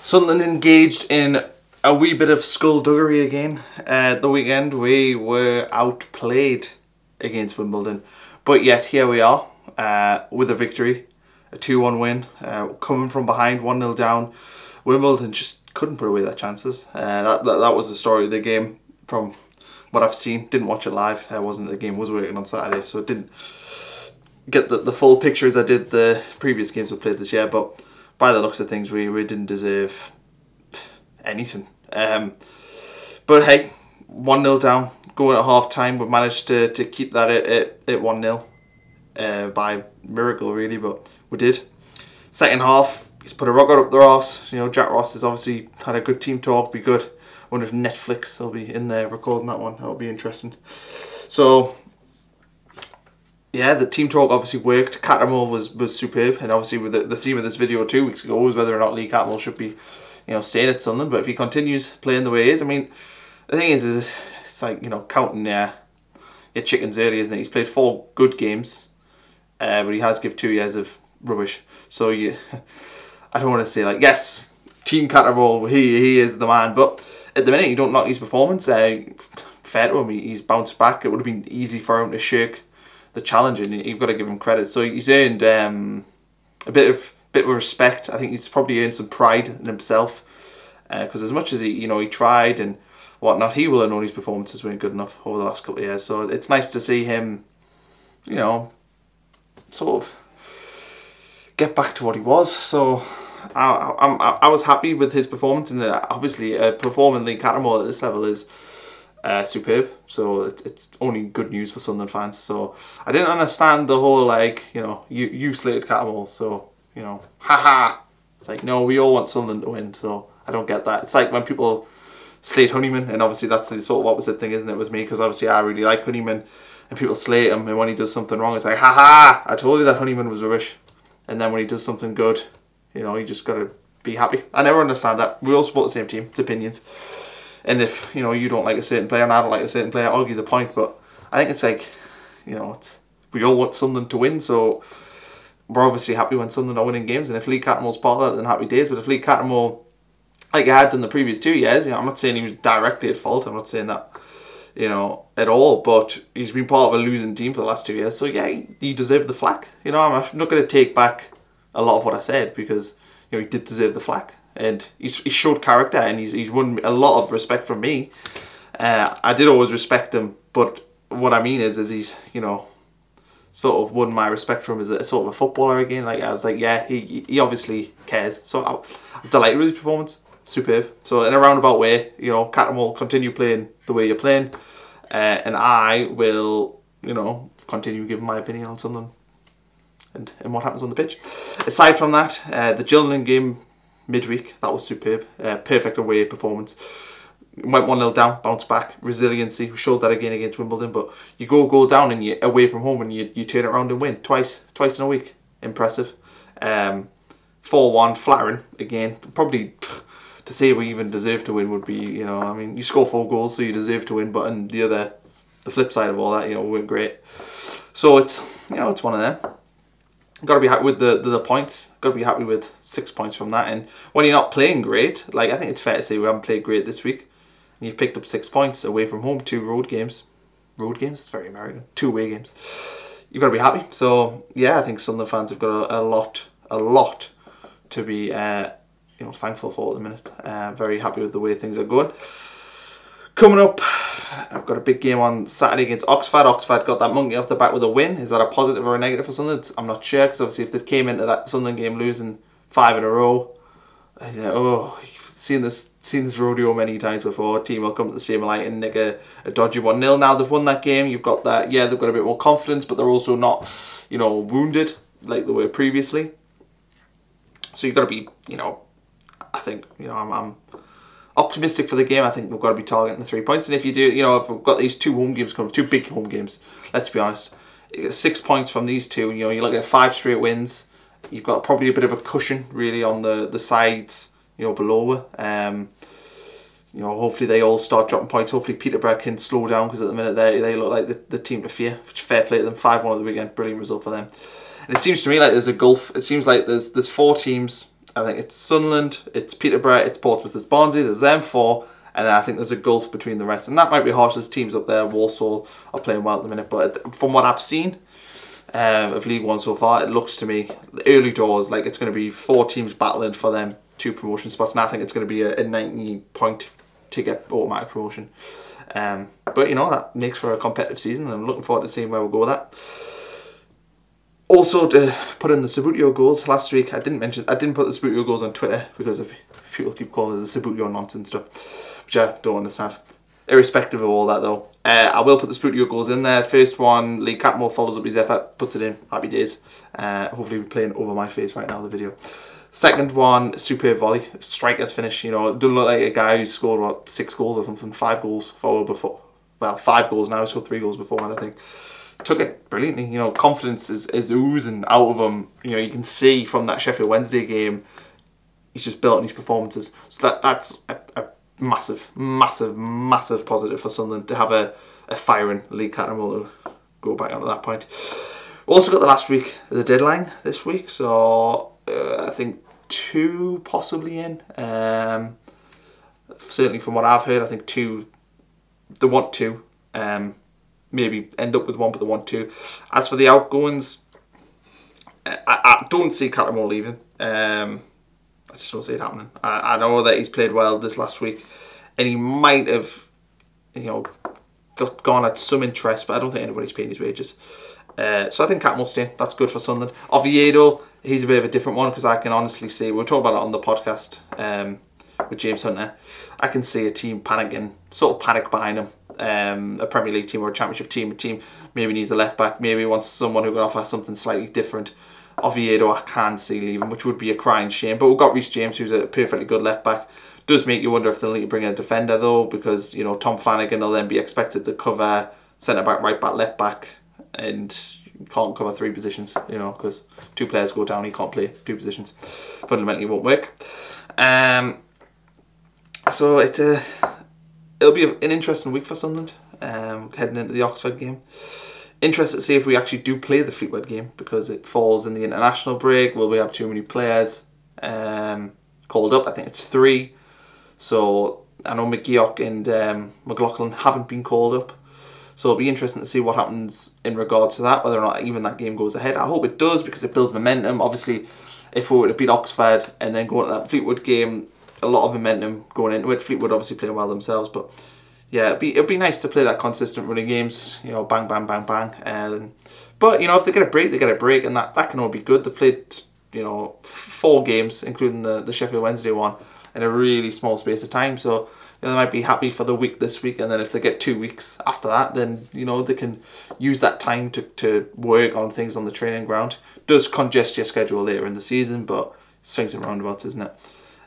Sunderland engaged in a wee bit of skullduggery again at the weekend. We were outplayed against Wimbledon, but yet here we are with a victory, a 2-1 win, coming from behind, 1-0 down. Wimbledon just couldn't put away their chances. That was the story of the game from what I've seen. Didn't watch it live. The game was working on Saturday, so it didn't get the full picture as I did the previous games we played this year, but by the looks of things we didn't deserve anything. But hey, 1-0 down, going at half time. We've managed to keep that at 1-0 by miracle really, but we did. Second half, he's put a rocker up their arse. You know, Jack Ross has obviously had a good team talk, be good. I wonder if Netflix will be in there recording that one. That'll be interesting. So yeah, the team talk obviously worked. Cattermole was superb, and obviously with the theme of this video 2 weeks ago was whether or not Lee Cattermole should be, you know, staying at Sunderland. But if he continues playing the way he is, I mean, the thing is it's like, you know, counting your chickens early, isn't it? He's played 4 good games, but he has given 2 years of rubbish. So I don't want to say like, yes, Team Cattermole, he is the man, but at the minute you don't knock his performance. Fair to him, he's bounced back. It would have been easy for him to shirk the challenge, and you've got to give him credit. So he's earned a bit of respect. I think he's probably earned some pride in himself, because as much as he tried and whatnot, he will have known his performances weren't good enough over the last couple of years. So it's nice to see him, you know, sort of get back to what he was. So I was happy with his performance, and obviously performing Lee Cattermole at this level is superb. So it's only good news for Sunderland fans. So I didn't understand the whole, like, you know, you slated Cattermole, so, you know, haha. It's like, no, we all want Sunderland to win, so I don't get that. It's like when people slate Honeyman, and obviously that's the sort of opposite thing, isn't it, with me, because obviously I really like Honeyman, and people slate him, and when he does something wrong, it's like, haha, I told you that Honeyman was rubbish. And then when he does something good, you know, you just gotta be happy. I never understand that. We all support the same team. It's opinions. And if, you know, you don't like a certain player and I don't like a certain player, argue the point. But I think it's like, you know, we all want Sunderland to win, so we're obviously happy when Sunderland are winning games. And if Lee Cattermole's part of that, then happy days. But if Lee Cattermole, like he had done the previous 2 years, you know, I'm not saying he was directly at fault. I'm not saying that, you know, at all. But he's been part of a losing team for the last 2 years. So yeah, he deserved the flack. You know, I'm not going to take back a lot of what I said, because, you know, he did deserve the flack. And he showed character, and he's won a lot of respect from me. I did always respect him, but what I mean is he's, you know, sort of won my respect for him as a sort of a footballer again. Like, I was like, yeah, he obviously cares. So I'm delighted with his performance. Superb. So in a roundabout way, you know, Cattermole, continue playing the way you're playing, and I will, you know, continue giving my opinion on Sunderland and what happens on the pitch. Aside from that, the Gillingham game midweek, that was superb. Perfect away performance. Went 1-0 down, bounced back, resiliency. We showed that again against Wimbledon. But you go down and you away from home, and you turn it around and win twice in a week. Impressive. 4-1, flattering again. Probably to say we even deserve to win would be, you know, I mean, you score 4 goals, so you deserve to win. But on the flip side of all that, you know, we weren't great. So it's, you know, it's one of them. Got to be happy with the points. Got to be happy with 6 points from that. And when you're not playing great, like, I think it's fair to say we haven't played great this week, and you've picked up 6 points away from home, 2 road games. Road games? That's very American. 2 away games. You've got to be happy. So yeah, I think Sunderland fans have got a lot to be you know, thankful for at the minute. Very happy with the way things are going. Coming up, I've got a big game on Saturday against Oxford. Oxford got that monkey off the back with a win. Is that a positive or a negative for Sunderland? I'm not sure, because obviously if they came into that Sunderland game losing 5 in a row, oh, you've seen this rodeo many times before. A team will come to the same light and nick a dodgy 1-0. Now they've won that game, you've got that, yeah, they've got a bit more confidence, but they're also not, you know, wounded like they were previously. So you've got to be, you know, I think, you know, I'm optimistic for the game. I think we've got to be targeting the 3 points, and if you do, you know, if we've got these 2 home games coming, 2 big home games, let's be honest, 6 points from these 2, you know, you're looking at 5 straight wins. You've got probably a bit of a cushion really on the sides, you know, below. You know, hopefully they all start dropping points. Hopefully Peterborough can slow down, because at the minute they look like the team to fear. Which, fair play to them. 5-1 at the weekend, brilliant result for them. And it seems to me like there's a gulf. It seems like there's 4 teams I think it's Sunderland, it's Peterborough, it's Portsmouth, it's Barnsley, there's them 4, and then I think there's a gulf between the rest. And that might be harsh, as teams up there, Walsall are playing well at the minute, but from what I've seen of League One so far, it looks to me, the early doors, like it's going to be 4 teams battling for them 2 promotion spots, and I think it's going to be a 90-point to get automatic promotion. But you know, that makes for a competitive season, and I'm looking forward to seeing where we'll go with that. Also, to put in the Subbuteo goals last week, I didn't put the Subbuteo goals on Twitter because people keep calling it the Subbuteo nonsense stuff, which I don't understand. Irrespective of all that though, I will put the Subbuteo goals in there. First one, Lee Catmull follows up his effort, puts it in, happy days. Hopefully we're playing over my face right now, the video. Second one, superb volley, striker's finish, you know, doesn't look like a guy who scored, what, 6 goals or something, 5 goals forward before, well, 5 goals now, he scored 3 goals before, I think. Took it brilliantly, you know, confidence is oozing out of him. You know, you can see from that Sheffield Wednesday game, he's just built on his performances. So that's a massive, massive, massive positive for Sunderland to have a firing Lee Catmull to go back onto that point. Also got the last week, the deadline this week, so I think 2 possibly in. Certainly from what I've heard, I think 2, they want 2. Maybe end up with 1, but they want 2. As for the outgoings, I don't see Catmull leaving. I just don't see it happening. I know that he's played well this last week, and he might have, you know, garnered some interest, but I don't think anybody's paying his wages. So I think Catmull's staying. That's good for Sunderland. Oviedo, he's a bit of a different one, because I can honestly see, we were talking about it on the podcast with James Hunter, I can see a team panicking, sort of panic behind him. A Premier League team or a Championship team, maybe needs a left back, maybe wants someone who can offer something slightly different. Oviedo I can't see leaving, which would be a crying shame, but we've got Reece James, who's a perfectly good left back. Does make you wonder if they'll need to bring in a defender though, because you know Tom Flanagan will then be expected to cover centre back, right back, left back, and you can't cover 3 positions, you know, because 2 players go down, he can't play 2 positions. Fundamentally it won't work. So it'll be an interesting week for Sunderland, heading into the Oxford game. Interested to see if we actually do play the Fleetwood game, because it falls in the international break. Will we have too many players called up? I think it's 3. So I know McGeoch and McLaughlin haven't been called up. So it'll be interesting to see what happens in regards to that, whether or not even that game goes ahead. I hope it does, because it builds momentum. Obviously, if we were to beat Oxford and then go into that Fleetwood game, a lot of momentum going into it. Fleetwood obviously playing well themselves, but yeah, it'd be nice to play that consistent running games, you know, bang, bang, bang, bang. But you know, if they get a break, they get a break, and that can all be good. They played, you know, 4 games, including the Sheffield Wednesday one, in a really small space of time. So you know, they might be happy for the week this week, and then if they get 2 weeks after that, then you know they can use that time to work on things on the training ground. Does congest your schedule later in the season, but swings and roundabouts, isn't it?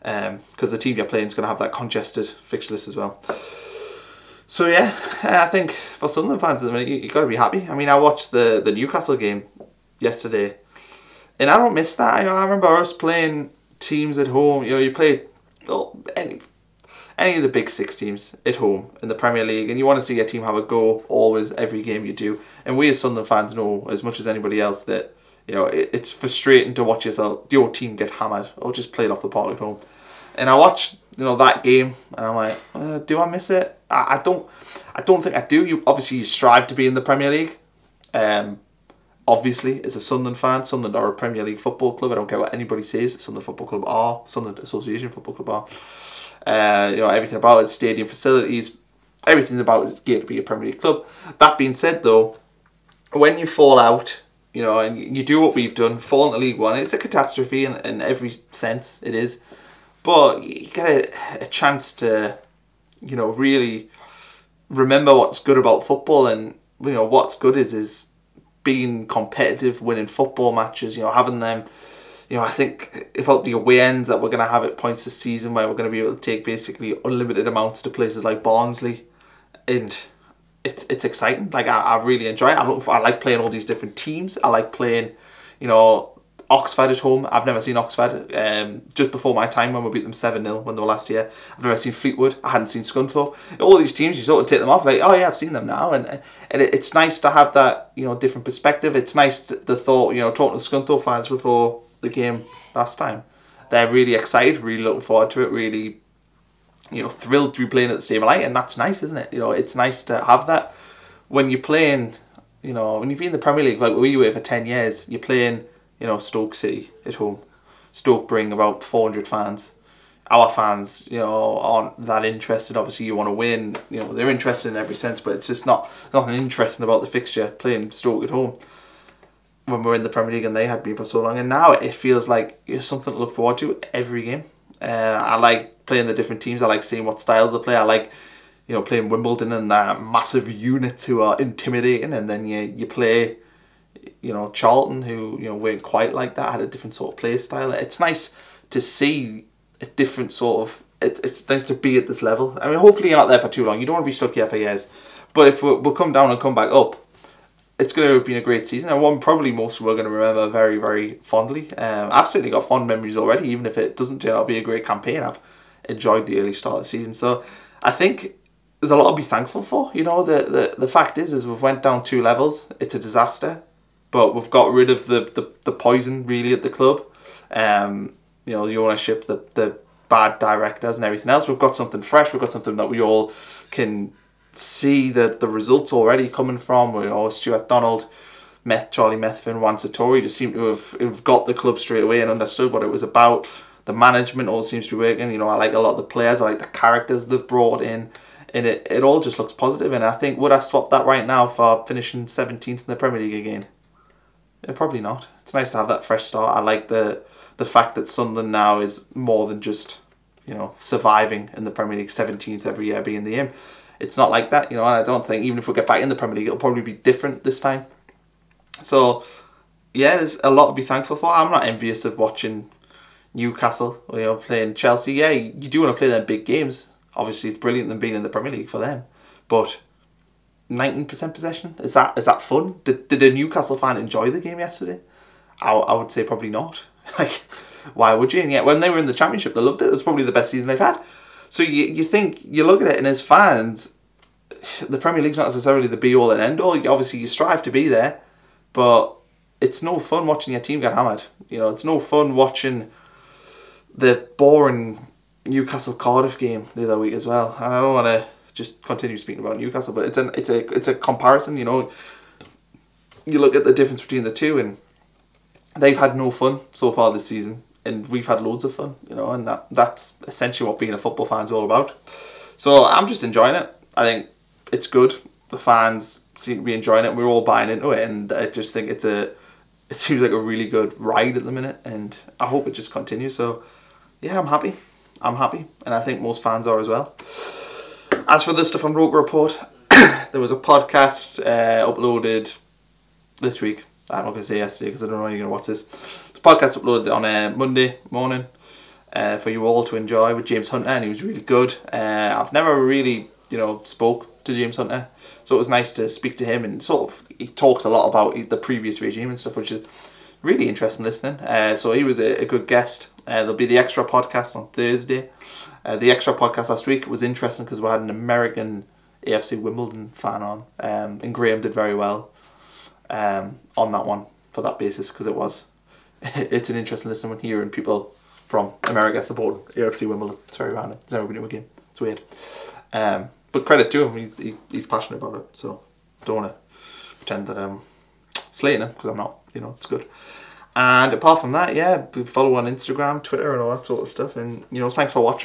Because the team you're playing is going to have that congested fixture list as well. So yeah, I think for Sunderland fans at the minute, you've got to be happy. I mean, I watched the Newcastle game yesterday, and I don't miss that. You know, I remember us playing teams at home. You know, you play any of the big 6 teams at home in the Premier League, and you want to see your team have a go always, every game you do. And we as Sunderland fans know as much as anybody else that, you know, it's frustrating to watch your team get hammered or just played off the park at home. And I watched, you know, that game, and I'm like, do I miss it? I don't think I do. You obviously strive to be in the Premier League. Obviously, as a Sunderland fan, Sunderland are a Premier League football club. I don't care what anybody says. Sunderland Football Club are. Sunderland Association Football Club are. You know, everything about it, stadium facilities, everything about it is geared to be a Premier League club. That being said, though, when you fall out, you know, and you do what we've done, fall into League One, it's a catastrophe in every sense, it is. But you get a chance to, you know, really remember what's good about football, and, you know, what's good is being competitive, winning football matches, you know, having them, you know, I think about the away ends that we're going to have at points this season, where we're going to be able to take basically unlimited amounts to places like Barnsley, and it's exciting. Like, I really enjoy it. I like playing all these different teams. I like playing, you know, Oxford at home. I've never seen Oxford. Just before my time, when we beat them 7-0 when they were last year. I've never seen Fleetwood. I hadn't seen Scunthorpe. All these teams, you sort of take them off like, oh yeah, I've seen them now, and it's nice to have that, you know, different perspective. It's nice the thought, you know, talking to Scunthorpe fans before the game last time. they're really excited, really looking forward to it, really, you know, thrilled to be playing at the same light, and that's nice, isn't it? You know, it's nice to have that when you're playing. You know, when you've been in the Premier League like we were for 10 years, you're playing, you know, Stoke City at home. Stoke bring about 400 fans. Our fans, you know, aren't that interested. Obviously, you want to win. You know, they're interested in every sense, but it's just nothing interesting about the fixture playing Stoke at home when we're in the Premier League, and they had been for so long. And now it feels like it's something to look forward to every game. I like playing the different teams. I like seeing what styles they play. I like, you know, playing Wimbledon and that massive units who are intimidating, and then you play, you know, Charlton, who, you know, weren't quite like that, had a different sort of play style. It's nice to see a different sort of, it's nice to be at this level. I mean, hopefully you're not there for too long. You don't want to be stuck here for years. But if we'll come down and come back up, it's going to have been a great season, and one probably most people are going to remember very, very fondly. I've certainly got fond memories already, even if it doesn't turn out to be a great campaign. I've enjoyed the early start of the season. So I think there's a lot to be thankful for. You know, the fact is we've went down 2 levels. It's a disaster, but we've got rid of the poison really at the club. You know, the ownership, the bad directors and everything else. We've got something fresh. We've got something that we all can see the results already coming from. You know, Stuart Donald, Charlie Methven, Juan Sartori just seem to have got the club straight away and understood what it was about. The management all seems to be working. You know, I like a lot of the players. I like the characters they've brought in. And it all just looks positive. And I think, would I swap that right now for finishing 17th in the Premier League again? Yeah, probably not. It's nice to have that fresh start. I like the fact that Sunderland now is more than just, you know, surviving in the Premier League, 17th every year being the aim. It's not like that, you know, and I don't think even if we get back in the Premier League, it'll probably be different this time. So, yeah, there's a lot to be thankful for. I'm not envious of watching Newcastle, you know, playing Chelsea. Yeah, you do want to play them big games. Obviously, it's brilliant than being in the Premier League for them. But 19% possession, is that fun? Did a Newcastle fan enjoy the game yesterday? I would say probably not. Like, why would you? And yet, when they were in the Championship, they loved it. It was probably the best season they've had. So you think, you look at it, and as fans, the Premier League's not necessarily the be-all and end-all. Obviously, you strive to be there, but it's no fun watching your team get hammered. You know, it's no fun watching the boring Newcastle Cardiff game the other week as well. And I don't want to just continue speaking about Newcastle, but it's a comparison. You know, you look at the difference between the two, and they've had no fun so far this season, and we've had loads of fun. You know, and that's essentially what being a football fan is all about. So I'm just enjoying it. I think it's good. The fans seem to be enjoying it. We're all buying into it, and I just think it seems like a really good ride at the minute, and I hope it just continues. So yeah, I'm happy. I'm happy, and I think most fans are as well. As for the stuff on Roker Report, there was a podcast uploaded this week. I'm not going to say yesterday because I don't know when you're going to watch this. The podcast uploaded on Monday morning for you all to enjoy with James Hunter, and he was really good. I've never really, you know, spoke to James Hunter, so it was nice to speak to him, and sort of he talks a lot about the previous regime and stuff, which is really interesting listening. So he was a good guest. There'll be the extra podcast on Thursday. The extra podcast last week was interesting because we had an American AFC Wimbledon fan on, and Graham did very well on that one for that basis, because it's an interesting listen when hearing people from America support AFC Wimbledon. It's very random. It's never been to a game. It's weird. But credit to him, he's passionate about it, so I don't want to pretend that I'm slating him, because I'm not. You know, it's good. And apart from that, yeah, follow on Instagram, Twitter and all that sort of stuff, and, you know, thanks for watching.